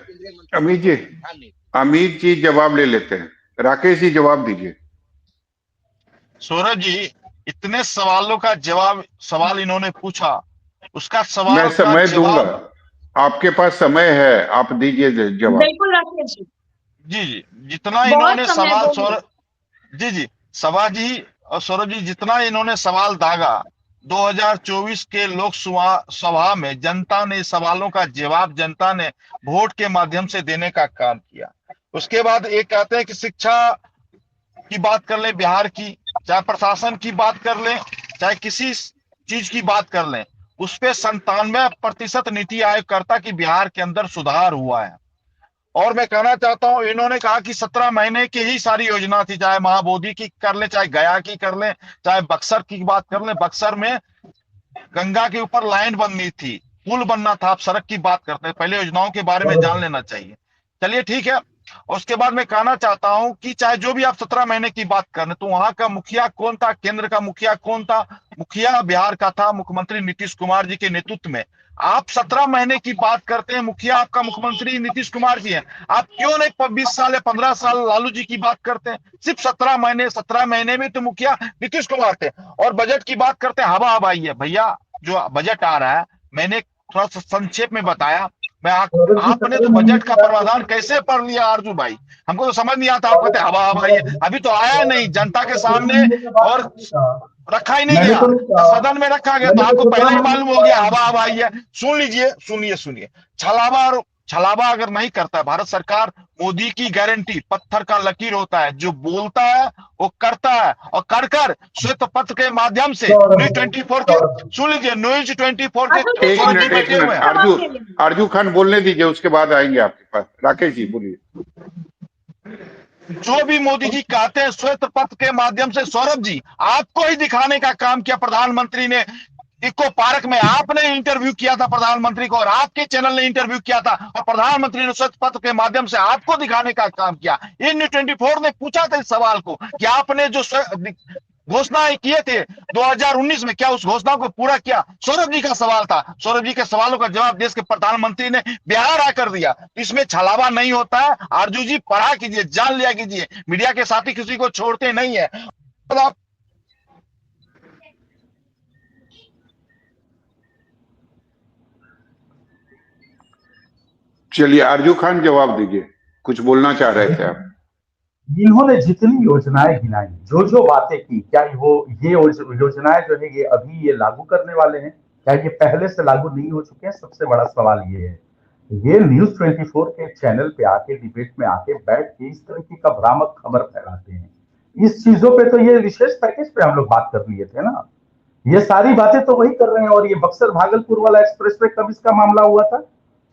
अमित जी जवाब ले लेते हैं। राकेश जी जवाब दीजिए। सौरभ जी, इतने सवालों का सवाल इन्होंने पूछा, उसका सवाल मैं समय दूंगा, आपके पास समय है, आप दीजिए जवाब। बिल्कुल राकेश जी, जितना इन्होंने सवाल सभा जी और सौरभ जी, जितना इन्होंने सवाल दागा 2024 के लोकसभा में जनता ने सवालों का जवाब जनता ने वोट के माध्यम से देने का काम किया। उसके बाद एक कहते हैं कि शिक्षा की बात कर लें बिहार की, चाहे प्रशासन की बात कर लें, चाहे किसी चीज की बात कर लें, उस पे 97% नीति आयोग करता कि बिहार के अंदर सुधार हुआ है। और मैं कहना चाहता हूं, इन्होंने कहा कि 17 महीने की ही सारी योजना थी, चाहे महाबोधि की कर ले, चाहे गया की कर ले, चाहे बक्सर की बात कर ले। बक्सर में गंगा के ऊपर लाइन बननी थी, पुल बनना था, आप सड़क की बात करते हैं, पहले योजनाओं के बारे में जान लेना चाहिए। चलिए ठीक है। उसके बाद मैं कहना चाहता हूं कि चाहे जो भी आप 17 महीने की बात कर रहे, तो वहां का मुखिया कौन था, केंद्र का मुखिया कौन था? मुखिया बिहार का था मुख्यमंत्री नीतीश कुमार जी के नेतृत्व में। आप 17 महीने की बात करते हैं, मुखिया आपका मुख्यमंत्री नीतीश कुमार जी हैं, आप क्यों नहीं 20 साल या 15 साल लालू जी की बात करते हैं? सिर्फ 17 महीने में तो मुखिया नीतीश कुमार थे। और बजट की बात करते हैं, हवा हवाई है भैया। जो बजट आ रहा है, मैंने थोड़ा सा संक्षेप में बताया। आपने तो बजट का प्रावधान कैसे पढ़ लिया आरजू भाई, हमको तो समझ नहीं आता। आप कहते हवा हवाई है, अभी तो आया नहीं जनता के सामने और रखा ही नहीं गया, सदन में रखा गया, तो आपको पहले ही मालूम हो गया हवा हवाई है। सुन लीजिए, सुनिए। छलावा अगर नहीं करता है भारत सरकार, मोदी की गारंटी पत्थर का लकीर होता है, जो बोलता है वो करता है, और कर श्वेत पत्र के माध्यम से न्यूज 24 के, सुन लीजिए, न्यूज 24 के एक मिनट आरजू खान बोलने दीजिए, उसके बाद आएंगे आपके पास। राकेश जी बोलिए। जो भी मोदी जी कहते हैं श्वेत पत्र के माध्यम से, सौरभ जी आपको ही दिखाने का काम किया प्रधानमंत्री ने। इको पार्क में आपने इंटरव्यू किया था प्रधानमंत्री को, और आपके चैनल ने इंटरव्यू किया था, और प्रधानमंत्री ने श्वेत पत्र के माध्यम से आपको दिखाने का काम किया। इन न्यूज 24 ने पूछा था इस सवाल को कि आपने जो घोषणाएं किए थे 2019 में, क्या उस घोषणा को पूरा किया? सौरभ जी का सवाल था। सौरभ जी के सवालों का जवाब देश के प्रधानमंत्री ने बिहार आकर दिया। इसमें छलावा नहीं होता है। आरजू जी पढ़ा कीजिए, जान लिया कीजिए, मीडिया के साथी किसी को छोड़ते नहीं है। आप चलिए आरजू खान जवाब दीजिए, कुछ बोलना चाह रहे थे आप। इन्होंने जितनी योजनाएं गिनाई, जो जो बातें की, क्या ये योजनाएं जो है ये अभी ये लागू करने वाले हैं, क्या ये पहले से लागू नहीं हो चुके हैं? सबसे बड़ा सवाल ये है। ये न्यूज 24 के चैनल पे आके, डिबेट में आके बैठ के इस तरीके का भ्रामक खबर फैलाते हैं। इस चीजों पे तो ये विशेष पैकेज पे हम लोग बात कर लिए थे ना, ये सारी बातें तो वही कर रहे हैं। और ये बक्सर भागलपुर वाला एक्सप्रेस वे कब इसका मामला हुआ था,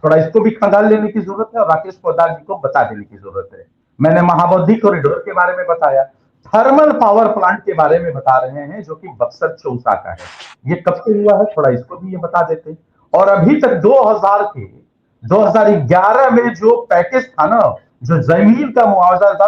थोड़ा इसको भी खंगाल लेने की जरूरत है और राकेश पोद्दार जी को बता देने की जरूरत है। मैंने महाबोधि कॉरिडोर के बारे में बताया, थर्मल पावर प्लांट के बारे में बता रहे हैं जो कि बक्सर चौसा का है। ये कब से हुआ है, थोड़ा इसको भी ये बता देते। और अभी तक 2011 में जो पैकेज था ना, जो जमीन का मुआवजा था,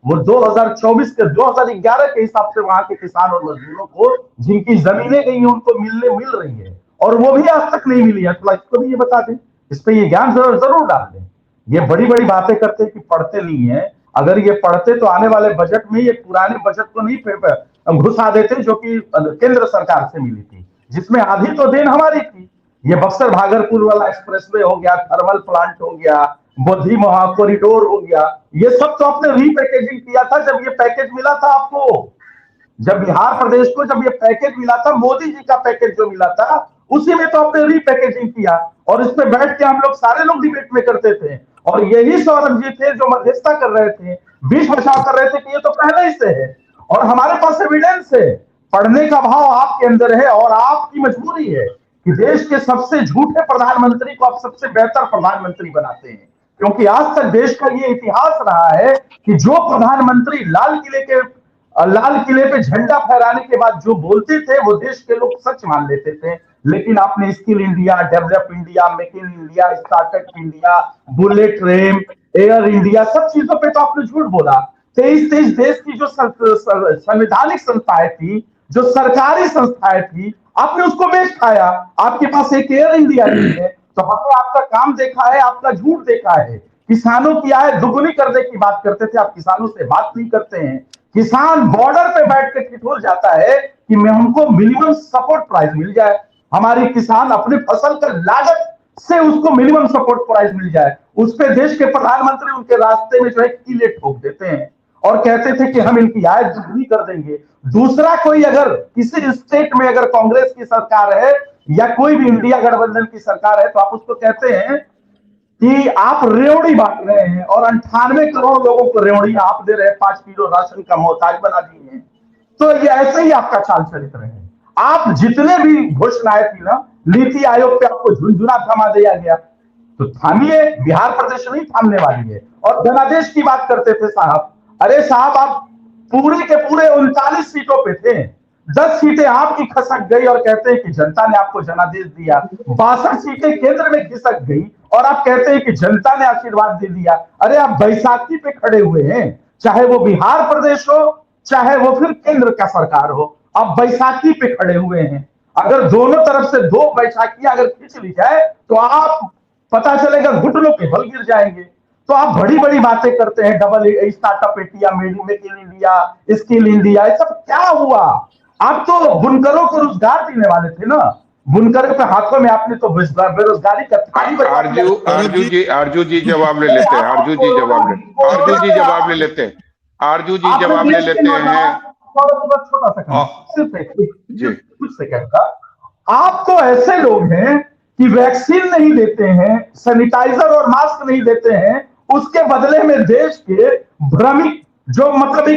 वो 2011 के हिसाब से वहां के किसान और मजदूरों को जिनकी जमीनें गई हैं उनको मिल रही है, और वो भी आज तक नहीं मिली है। थोड़ा इसको भी ये बता दें, इस पे ये ज्ञान जरूर डाल दें। ये बड़ी बड़ी बातें करते हैं कि पढ़ते नहीं है। अगर ये पढ़ते तो आने वाले बजट में ये पुराने बजट को नहीं घुसा देते जो कि केंद्र सरकार से मिली थी, जिसमें आधी तो देन हमारी थी। ये बक्सर भागलपुर वाला एक्सप्रेसवे हो गया, थर्मल प्लांट हो गया, बोधी महा कॉरिडोर हो गया, ये सब तो आपने रीपैकेजिंग किया था जब ये पैकेज मिला था आपको। जब बिहार प्रदेश को जब ये पैकेज मिला था, मोदी जी का पैकेज जो मिला था, उसी में तो आपने रीपैकेजिंग किया। और इस पे बैठ के हम लोग सारे लोग डिबेट में करते थे, और यही सौरभ जी थे जो मध्यस्थता कर रहे थे, बीच बचाव कर रहे थे कि ये तो पहले ही से है और हमारे पास एविडेंस है। पढ़ने का भाव आपके अंदर है और आपकी मजबूरी है कि देश के सबसे झूठे प्रधानमंत्री को आप सबसे बेहतर प्रधानमंत्री बनाते हैं। क्योंकि आज तक देश का ये इतिहास रहा है कि जो प्रधानमंत्री लाल किले पे झंडा फहराने के बाद जो बोलते थे वो देश के लोग सच मान लेते थे। लेकिन आपने skill India, develop India, make in India, startup India, bullet train, air India, सब चीजों पे तो आपने झूठ बोला। 23 देश की जो संवैधानिक संस्थाएं थी, जो सरकारी संस्थाएं थी, आपने उसको बेच खाया। आपके पास एक एयर इंडिया नहीं है, तो हमने आपका काम देखा है, आपका झूठ देखा है। किसानों की आय दुगुनी करने की बात करते थे, आप किसानों से बात नहीं करते हैं। किसान बॉर्डर पे बैठ के ठिठुर जाता है कि मैं हमको मिनिमम सपोर्ट प्राइस मिल जाए, हमारी किसान अपने फसल का लागत से उसको मिनिमम सपोर्ट प्राइस मिल जाए। उस पे देश के प्रधानमंत्री उनके रास्ते में जो है कीले ठोक देते हैं और कहते थे कि हम इनकी आय दुगनी कर देंगे। दूसरा कोई अगर किसी स्टेट में अगर कांग्रेस की सरकार है या कोई भी इंडिया गठबंधन की सरकार है तो आप उसको कहते हैं कि आप रेवड़ी बांट रहे हैं, और 98 करोड़ लोगों को रेवड़ी आप दे रहे हैं, 5 किलो राशन का मोहताज बना दिए हैं। तो ये ऐसे ही आपका चाल चरित्र है। आप जितने भी घोषणाएं थी ना, नीति आयोग पे आपको झुंझुना थमा दिया गया, तो थामिए, बिहार प्रदेश नहीं थामने वाली है। और जनादेश की बात करते थे साहब, अरे साहब आप पूरे के पूरे 39 सीटों पे थे, 10 सीटें आपकी खसक गई और कहते हैं कि जनता ने आपको जनादेश दिया। 62 सीटें केंद्र में खिसक गई और आप कहते हैं कि जनता ने आशीर्वाद दे दिया। अरे आप बैसाखी पे खड़े हुए हैं, चाहे वो बिहार प्रदेश हो चाहे वो फिर केंद्र का सरकार हो, आप बैसाखी पे खड़े हुए हैं। अगर दोनों तरफ से 2 बैसाखियां अगर खींच ली जाए तो आप पता चलेगा घुटनों के बल गिर जाएंगे। तो आप बड़ी बड़ी बातें करते हैं, double startup India, make in India, skill India, ये सब क्या हुआ? आप तो बुनकरों को रोजगार देने वाले थे ना, बुनकरों के हाथों में आपने तो बेरोजगारी का थाली बचा दिया। आरजू जी जवाब ले लेते हैं, आरजू जी जवाब ले लेते हैं, छोटा सा सिर्फ कुछ सेकंड का। आप तो ऐसे लोग हैं कि वैक्सीन नहीं देते हैं, सैनिटाइजर और मास्क नहीं देते हैं, उसके बदले में देश के भ्रमिक जो मतलब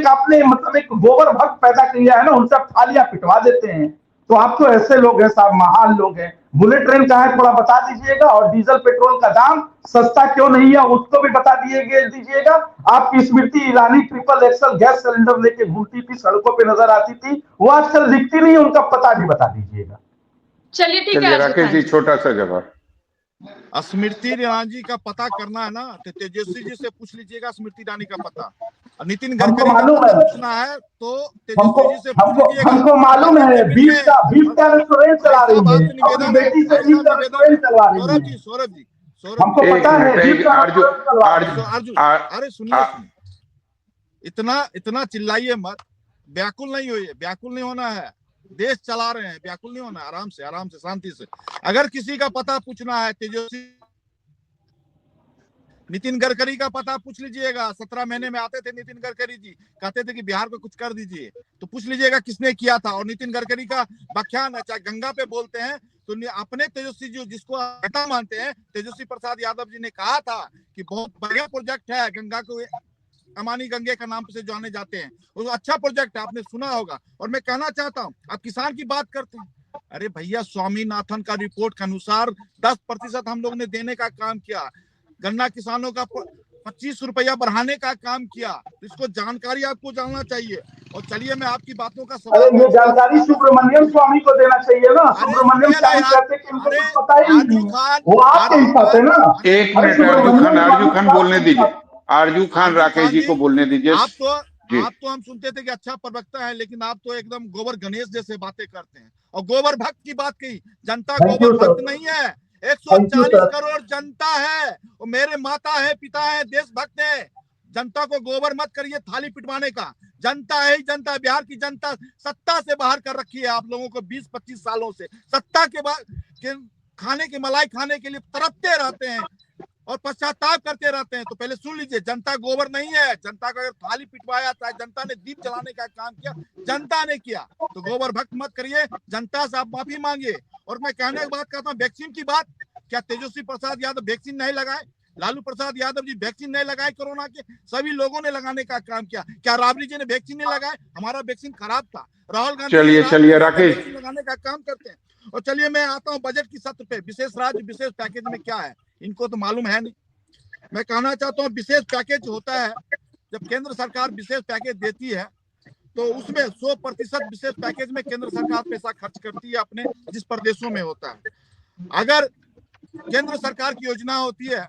एक गोबर भक्त पैदा किया है ना, उनसे आप थालियां पिटवा देते हैं। तो आप तो ऐसे लोग हैं साहब, महान लोग हैं। बुलेट ट्रेन कहाँ है थोड़ा बता दीजिएगा, और डीजल पेट्रोल का दाम सस्ता क्यों नहीं है उसको भी बता दीजिएगा। आपकी Smriti Irani triple axle gas cylinder लेके घूमती थी, सड़कों पे नजर आती थी, वो आजकल दिखती नहीं, उनका पता भी बता दीजिएगा। चलिए ठीक है राकेश जी, छोटा सा जवाब। स्मृति ईरानी जी का पता करना है ना तो तेजस्वी जी से पूछ लीजिएगा स्मृति ईरानी का पता। नितिन गडकरी का पूछना है तो तेजस्वी जी से पूछ लीजिएगा। हमको मालूम है, बीफ का रेस्टोरेंट चला रही है, अपनी बेटी से बीफ का रेस्टोरेंट चला रही है। सौरभ जी हमको पता है। अरे सुनिए, इतना चिल्लाइए मत, व्याकुल नहीं होइए, व्याकुल नहीं होना है, देश चला रहे हैं, व्याकुल नहीं होना, आराम से शांति से। अगर किसी का पता पूछना है तेजस्वी नितिन गडकरी का पता पूछ लीजिएगा, 17 महीने में आते थे नितिन गडकरी जी, कहते थे कि बिहार को कुछ कर दीजिए, तो पूछ लीजिएगा किसने किया था। और नितिन गडकरी का व्याख्यान, चाहे गंगा पे बोलते हैं तो अपने तेजस्वी जी, जिसको नेता मानते हैं, तेजस्वी प्रसाद यादव जी ने कहा था कि बहुत बढ़िया प्रोजेक्ट है, गंगा को अमानी गंगे का नाम से जाने जाते हैं, वो अच्छा प्रोजेक्ट है, आपने सुना होगा। और मैं कहना चाहता हूँ, आप किसान की बात करते हैं, अरे भैया स्वामीनाथन का रिपोर्ट के अनुसार 10% हम लोग ने देने का काम किया, गन्ना किसानों का 25 रुपया बढ़ाने का काम किया, तो इसको जानकारी आपको जानना चाहिए। और चलिए मैं आपकी बातों का अरे ये जानकारी सुब्रमण्यम स्वामी को देना चाहिए ना। सुब्रमण्यम स्वामी कहते कि उनको कुछ पता ही नहीं है, वो आपके हिसाब है ना। एक मिनट आरजू खान बोलने दीजिए, आरजू खान राकेश जी को बोलने दीजिए। आप तो हम सुनते थे कि अच्छा प्रवक्ता है, लेकिन आप तो एकदम गोबर गणेश जैसे बातें करते हैं। और गोबर भक्त की बात कही, जनता गोबर भक्त नहीं है, 140 करोड़ जनता है, वो मेरे माता है, पिता है, देशभक्त है। जनता को गोबर मत करिए थाली पिटवाने का, जनता है ही जनता। बिहार की जनता सत्ता से बाहर कर रखी है आप लोगों को 20-25 सालों से, सत्ता के बाद खाने की मलाई खाने के लिए तरपते रहते हैं और पश्चाताप करते रहते हैं। तो पहले सुन लीजिए, जनता गोबर नहीं है, जनता का अगर थाली पिटवाया था, जनता ने दीप जलाने का काम किया, जनता ने किया, तो गोबर भक्त मत करिए, जनता से आप माफी मांगिए। और मैं कहने की बात करता हूँ, वैक्सीन की बात, क्या तेजस्वी प्रसाद यादव वैक्सीन नहीं लगाए? लालू प्रसाद यादव जी वैक्सीन नहीं लगाए कोरोना के? सभी लोगों ने लगाने का काम किया। क्या राबड़ी जी ने वैक्सीन नहीं लगाए? हमारा वैक्सीन खराब था। राहुल गांधी चलिए राकेश लगाने का काम करते हैं। और चलिए मैं आता हूँ बजट की सत्र पे, विशेष राज्य विशेष पैकेज में क्या है, इनको तो मालूम है नहीं। मैं कहना चाहता हूँ, विशेष पैकेज होता है, जब केंद्र सरकार विशेष पैकेज देती है तो उसमें 100% विशेष पैकेज में केंद्र सरकार पैसा खर्च करती है अपने जिस प्रदेशों में होता है। अगर केंद्र सरकार की योजना होती है,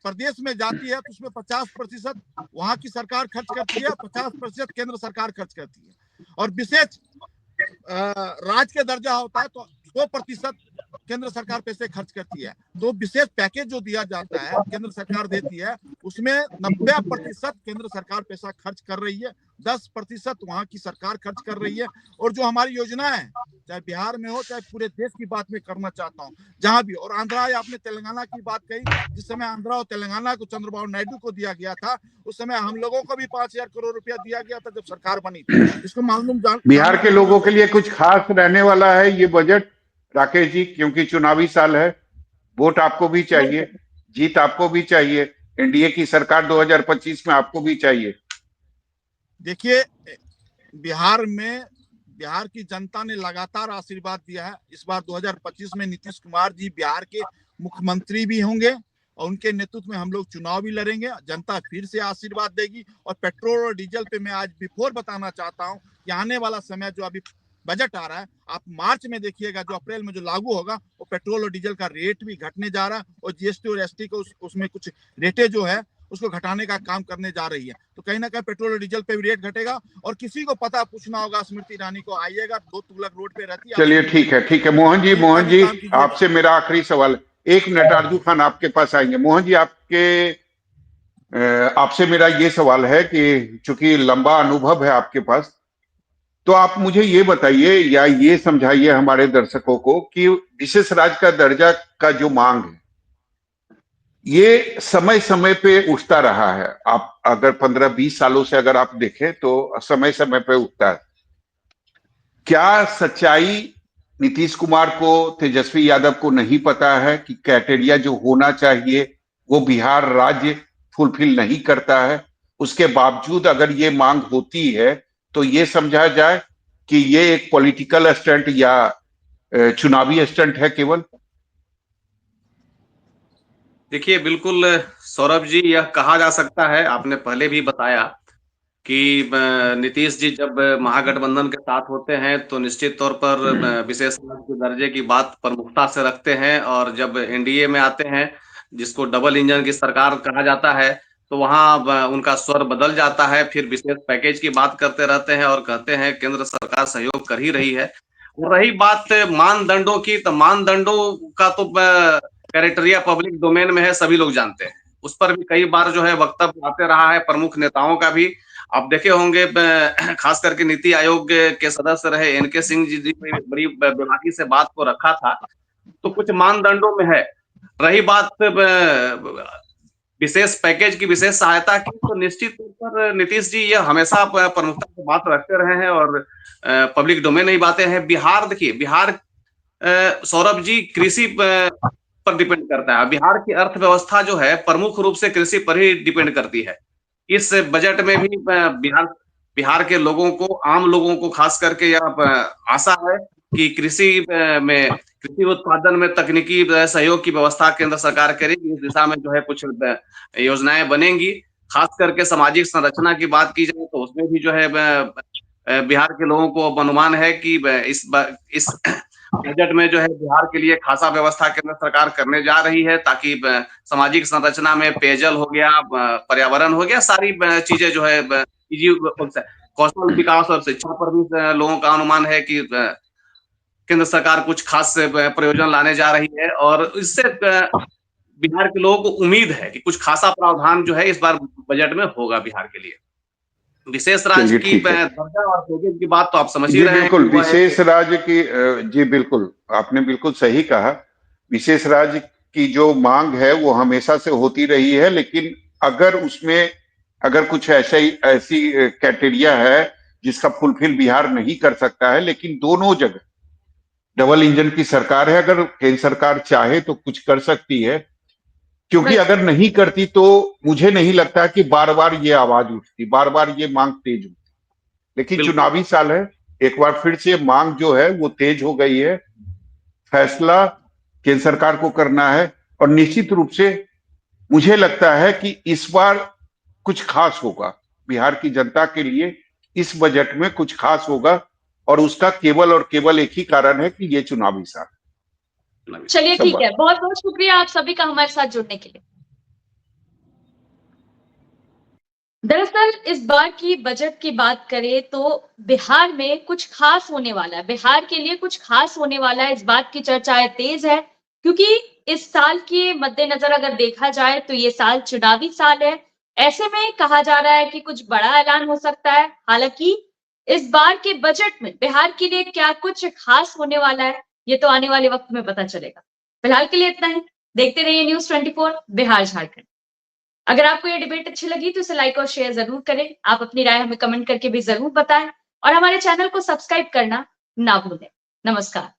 प्रदेश में जाती है, तो उसमें 50% वहां की सरकार खर्च करती है, 50% केंद्र सरकार खर्च करती है। और विशेष राज्य के दर्जा होता है तो 100% केंद्र सरकार पैसे खर्च करती है। तो विशेष पैकेज जो दिया जाता है, केंद्र सरकार देती है, उसमें 90% केंद्र सरकार पैसा खर्च कर रही है, 10% वहां की सरकार खर्च कर रही है। और जो हमारी योजना है, चाहे बिहार में हो चाहे पूरे देश की बात में करना चाहता हूँ, जहां भी। और आंध्रा, या आपने तेलंगाना की बात कही, जिस समय आंध्रा और तेलंगाना को चंद्रबाबू नायडू को दिया गया था, उस समय हम लोगों को भी 5,000 करोड़ रुपया दिया गया था जब सरकार बनी थी। इसको मालूम बिहार के लोगों के लिए कुछ खास रहने वाला है ये बजट राकेश जी, क्योंकि चुनावी साल है, वोट आपको भी चाहिए, जीत आपको भी चाहिए, एनडीए की सरकार 2025 में आपको भी चाहिए। देखिए, बिहार की जनता ने लगातार आशीर्वाद दिया है। इस बार 2025 में नीतीश कुमार जी बिहार के मुख्यमंत्री भी होंगे और उनके नेतृत्व में हम लोग चुनाव भी लड़ेंगे, जनता फिर से आशीर्वाद देगी। और पेट्रोल और डीजल पे मैं आज बिफोर बताना चाहता हूं कि आने वाला समय जो अभी बजट आ रहा है, आप मार्च में देखिएगा, जो अप्रैल में जो लागू होगा, वो पेट्रोल और डीजल का रेट भी घटने जा रहा है। और जीएसटी और एसटी को उसमें कुछ रेटें जो है उसको घटाने का काम करने जा रही है। तो कहीं ना कहीं पेट्रोल और डीजल पे भी रेट घटेगा। और किसी को पता पूछना होगा, स्मृति ईरानी को आइएगा, 2 तुगलक रोड पे रहती है। चलिए ठीक है मोहन जी आपसे मेरा आखिरी सवाल, 1 मिनट आरजू खान आपके पास आएंगे। मोहन जी, आपसे मेरा ये सवाल है कि चूंकि लंबा अनुभव है आपके पास, तो आप मुझे ये बताइए या ये समझाइए हमारे दर्शकों को कि विशेष राज्य का दर्जा का जो मांग है, ये समय समय पे उठता रहा है। आप अगर 15-20 सालों से अगर आप देखें तो समय समय पे उठता है। क्या सच्चाई नीतीश कुमार को, तेजस्वी यादव को नहीं पता है कि क्राइटेरिया जो होना चाहिए वो बिहार राज्य फुलफिल नहीं करता है? उसके बावजूद अगर ये मांग होती है तो ये समझा जाए कि ये एक पॉलिटिकल स्टंट या चुनावी स्टंट है केवल? देखिए, बिल्कुल सौरभ जी, यह कहा जा सकता है, आपने पहले भी बताया कि नीतीश जी जब महागठबंधन के साथ होते हैं तो निश्चित तौर पर विशेष के दर्जे की बात प्रमुखता से रखते हैं, और जब एनडीए में आते हैं, जिसको डबल इंजन की सरकार कहा जाता है, तो वहां उनका स्वर बदल जाता है, फिर विशेष पैकेज की बात करते रहते हैं और कहते हैं केंद्र सरकार सहयोग कर ही रही है। और रही बात मानदंडों की, तो मानदंडों का तो क्राइटेरिया पब्लिक डोमेन में है, सभी लोग जानते हैं। उस पर भी कई बार जो है वक्तव्य आते रहा है प्रमुख नेताओं का भी। आप देखे होंगे, खास करके नीति आयोग के सदस्य रहे एनके सिंह जी बड़ी बेबाकी से बात को रखा था। तो कुछ मानदंडों में है। रही बात विशेष पैकेज की विशेष सहायता की, तो निश्चित तौर पर नीतीश जी ये हमेशा प्रमुखता से बात रखते रहे हैं और पब्लिक डोमेन में बातें हैं। बिहार देखिए, बिहार सौरभ जी कृषि पर डिपेंड करता है। बिहार की अर्थव्यवस्था जो है प्रमुख रूप से कृषि पर ही डिपेंड करती है। इस बजट में भी बिहार के लोगों को, आम लोगों को खास करके यह आशा है कि कृषि उत्पादन में तकनीकी सहयोग की व्यवस्था केंद्र सरकार करेगी। इस दिशा में जो है कुछ योजनाएं बनेंगी। खास करके सामाजिक संरचना की बात की जाए तो उसमें भी जो है बिहार के लोगों को अनुमान है कि इस बजट में जो है बिहार के लिए खासा व्यवस्था केंद्र सरकार करने जा रही है, ताकि सामाजिक संरचना में पेयजल हो गया, पर्यावरण हो गया, सारी चीजें जो है कौशल विकास और शिक्षा पर भी लोगों का अनुमान है कि केंद्र सरकार कुछ खास प्रयोजन लाने जा रही है। और इससे बिहार के लोगों को उम्मीद है कि कुछ खासा प्रावधान जो है इस बार बजट में होगा बिहार के लिए। विशेष राज्य की दर्जा और पैकेज की बात तो आप समझ ही रहे हैं। बिल्कुल, विशेष राज्य की जी बिल्कुल, आपने बिल्कुल सही कहा। विशेष राज्य की जो मांग है वो हमेशा से होती रही है, लेकिन अगर कुछ ऐसी क्राइटेरिया है जिसका फुलफिल बिहार नहीं कर सकता है, लेकिन दोनों जगह डबल इंजन की सरकार है। अगर केंद्र सरकार चाहे तो कुछ कर सकती है, क्योंकि अगर नहीं करती तो मुझे नहीं लगता कि बार बार ये आवाज उठती, बार बार ये मांग तेज होती। लेकिन चुनावी साल है, एक बार फिर से मांग जो है वो तेज हो गई है। फैसला केंद्र सरकार को करना है और निश्चित रूप से मुझे लगता है कि इस बार कुछ खास होगा बिहार की जनता के लिए। इस बजट में कुछ खास होगा और उसका केवल और केवल एक ही कारण है कि ये चुनावी साल। चलिए ठीक है, बहुत बहुत शुक्रिया आप सभी का हमारे साथ जुड़ने के लिए। दरअसल इस बार की बजट की बात करें तो बिहार में कुछ खास होने वाला है, बिहार के लिए कुछ खास होने वाला है, इस बात की चर्चाएं तेज है, क्योंकि इस साल के मद्देनजर अगर देखा जाए तो ये साल चुनावी साल है। ऐसे में कहा जा रहा है कि कुछ बड़ा ऐलान हो सकता है। हालांकि इस बार के बजट में बिहार के लिए क्या कुछ खास होने वाला है, ये तो आने वाले वक्त में पता चलेगा। फिलहाल के लिए इतना ही। देखते रहिए न्यूज़ 24 बिहार झारखंड। अगर आपको ये डिबेट अच्छी लगी तो इसे लाइक और शेयर जरूर करें। आप अपनी राय हमें कमेंट करके भी जरूर बताएं और हमारे चैनल को सब्सक्राइब करना ना भूलें। नमस्कार।